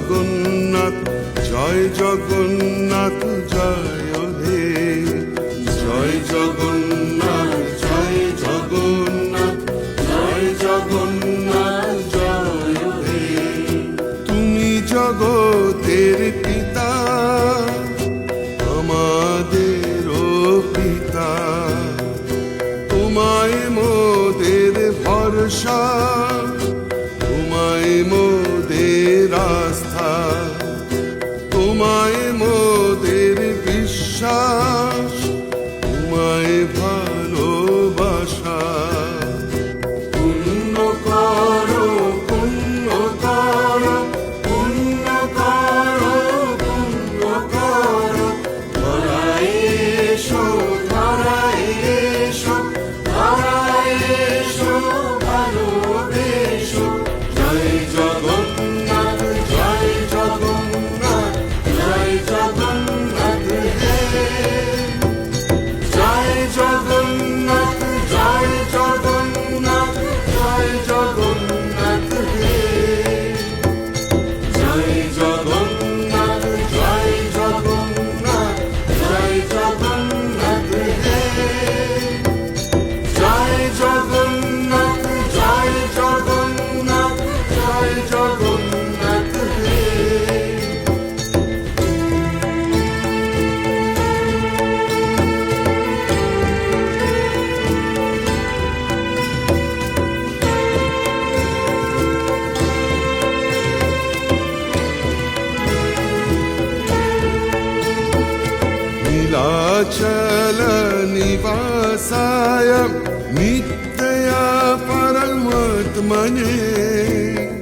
জগন্নাথ জয় জগন্নাথ জয় হে জয় জগন্নাথ জয় জগন্নাথ জয় জগন্নাথ জয় হে তুমি জগতের পিতা আমাদেরও পিতা তোমায় মোদের ভরসা তোমায় মোদের আস্থা তোমায় মোদের বিশ্বাস তোমায় ভালোবাসা পুণ্য করো পুণ্য করো পুণ্য করো পুণ্য করো ধরায় এসো ধরায় এসো ধরায় এসো ভালোবেসো জয় জগন্নাথ জয় জগন্নাথ জয় জগন্নাথ হে জয় জগন্নাথ জয় জগন্নাথ জয় জগন্নাথ হে জয় জগন্নাথ জয় জগন্নাথ জয় জগন্নাথ হে জয় জগন্নাথ জয় জগন্নাথ জয় জগন্নাথ হে नीलाचल निवासाय नित्या परमात्मने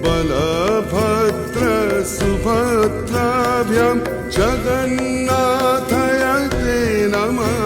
बलभद्र सुभद्राभ्यां जगन्नाथाय ते नमः